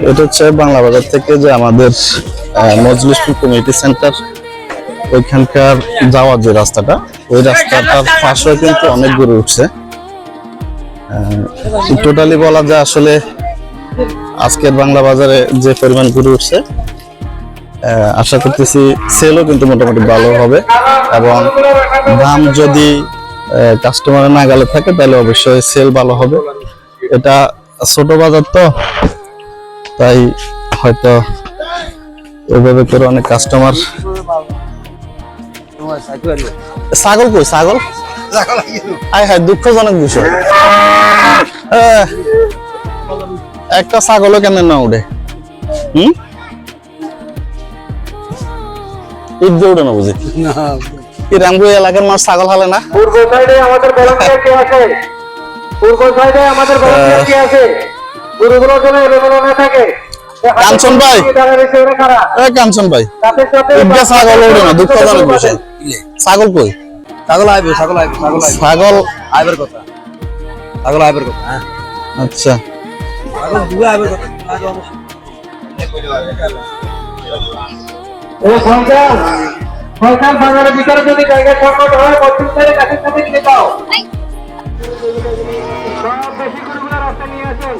এটা হচ্ছে বাংলা বাজার থেকে যে আমাদের মজলিশপুর কমিউনিটি সেন্টার ওইখানকার যাওয়ার যে রাস্তাটা, ওই রাস্তাটার পাশে কিন্তু অনেক গরু উঠছে। টোটালি বলা যায় আসলে আজকের বাংলা বাজারে যে পরিমাণ গরু উঠছে, আশা করতেছি সেলও কিন্তু মোটামুটি ভালো হবে, এবং দাম যদি কাস্টমারের নাগালে থাকে তাহলে অবশ্যই সেল ভালো হবে। এটা ছোট বাজার তো, তাই হয়তো ওইভাবে করে অনেক কাস্টমার। ছাগল কই? ছাগল আয় হায়, দুঃখজনক বিষয়। একটা ছাগলও কেন না উঠে? ঈদ দিয়ে উঠে না বুঝি? কি রামগুড়ি এলাকার মানুষ ছাগল হালে না? পূর্ব সাইডে আমাদের ভলান্টিয়ার কে আছে? পূর্ব সাইডে আমাদের ভলান্টিয়ার কে আছে? গরুগুলো যেন এলোমেলো না থাকে। কাঞ্চন ভাই, কাঞ্চন ভাই, ছাগল ওঠে না, দুঃখজনক বিষয়। ছাগল কই? ছাগল আইবে, ছাগল আইবে, ছাগল আইবার কথা, ছাগল আইবার কথা। হ্যাঁ আচ্ছা, ছাগল দুই আইবার কথা। সরকার বাজারের ভিতরে যদি জায়গা সংকট হয়, পশ্চিম সাইডে কাছের সাথে নিয়ে যাও। সব বেশি গরুগুলো রাস্তা নিয়ে আসেন,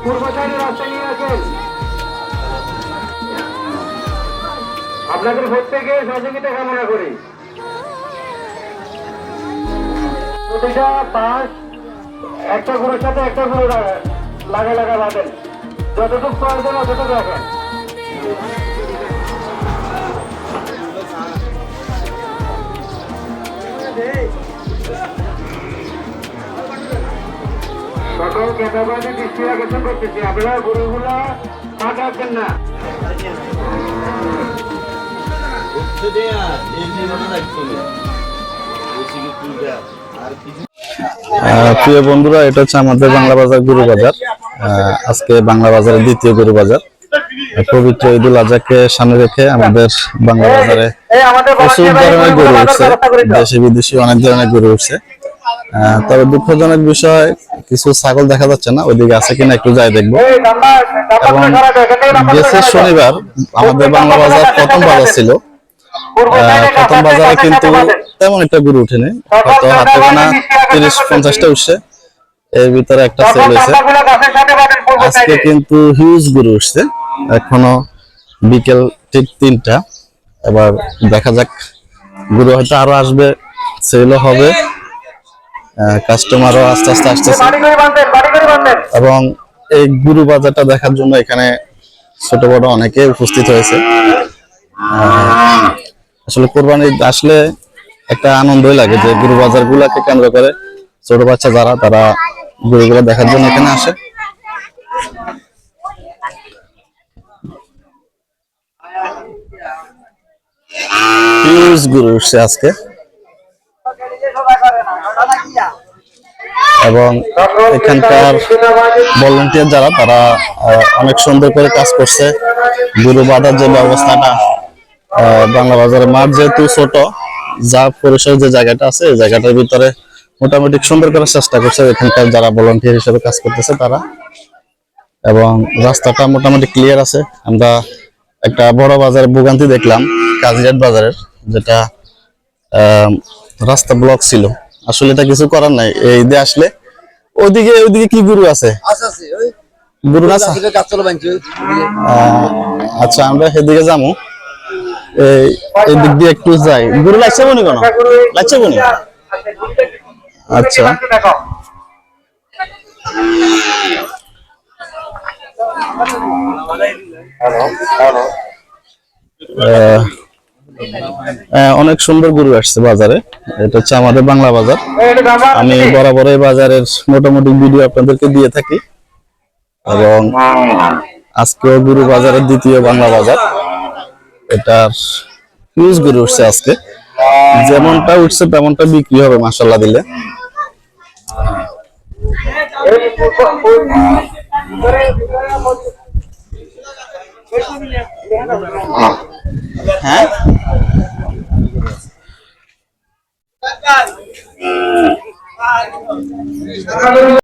পূর্ব সাইডে রাস্তা নিয়ে আসেন। আপনাদের প্রত্যেকে সহযোগিতা কামনা করি। প্রতিটা পাশ একটা গরুর সাথে একটা গরু লাগা লাগা বাঁধেন, যতটুকু প্রয়োজন ততটুকু রাখেন। সকল ক্রেতাবাদী দৃষ্টি আকর্ষণ করতেছি, আপনারা গরুগুলা ফাঁক রাখবেন না। প্রিয় বন্ধুরা, এটা হচ্ছে আমাদের বাংলা বাজার গরু বাজার। আজকে বাংলা বাজারের দ্বিতীয় গরু বাজার। পবিত্র ঈদুল আজহাকে সামনে রেখে আমাদের বাংলা বাজারে প্রচুর ধরনের গরু উঠছে, দেশি বিদেশি অনেক ধরনের গরু উঠছে। তবে দুঃখজনক বিষয়, কিছু ছাগল দেখা যাচ্ছে না, ওইদিকে আছে কিনা একটু যাই দেখবো। এবং গেছে শনিবার আমাদের বাংলা বাজার প্রথম বাজার ছিল, প্রথম বাজারে কিন্তু তেমন একটা গরু উঠেনি, হয়তো হাতে গোনা 30-50টা উঠছে, এর ভিতরে একটা সেল হয়েছে। আজকে কিন্তু হিউজ গরু উঠছে, এখনো বিকেল ঠিক 3টা। এবার দেখা যাক, গরু হয়তো আরো আসবে, সেলও হবে, কাস্টমারও আস্তে আস্তে আসতেছে। এবং এই গরু বাজারটা দেখার জন্য এখানে ছোট বড় অনেকে উপস্থিত হয়েছে। আসলে কোরবানি আসলে একটা আনন্দই লাগে যে গরু বাজার গুলাকে কেন্দ্র করে ছোট বাচ্চা যারা, তারা গরুগুলো দেখার জন্য এখানে আসে। হিউজ গরু উঠছে আজকে, এবং এখানকার ভলান্টিয়ার যারা, তারা অনেক সুন্দর করে কাজ করছে। গরু বাঁধার যে ব্যবস্থাটা, বাংলা বাজারে মাঠ যেহেতু ছোট, যা পরিসর যে জায়গাটা আছে, এই জায়গাটার ভিতরে মোটামুটি সুন্দর করার চেষ্টা করছে এখানকার যারা ভলান্টিয়ার হিসেবে কাজ করতেছে তারা। এবং রাস্তাটা মোটামুটি ক্লিয়ার আছে। আমরা একটা বড় বাজারে ভোগান্তি দেখলাম, কাজিরাট বাজারের, যেটা রাস্তা ব্লক ছিল। আসলে এটা কিছু করার নাই, এই দিয়ে আসলে ওইদিকে কি গরু আছে? গরু না? আচ্ছা, আমরা সেদিকে যাবো, এই দিক দিয়ে একটু যাই। গরু লাগছে মনে কোনো? লাগছে মনে? আচ্ছা, অনেক সুন্দর গরু আসছে বাজারে। এটা হচ্ছে আমাদের বাংলা বাজার। আমি বরাবর এই বাজারের মোটামুটি ভিডিও আপনাদেরকে দিয়ে থাকি, এবং আজকেও গরু বাজারের দ্বিতীয় বাংলা বাজার। এটার হিউজ গরু উঠছে আজকে, যেমনটা উঠছে তেমনটা বিক্রি হবে মাশাআল্লাহ দিলে। হ্যাঁ,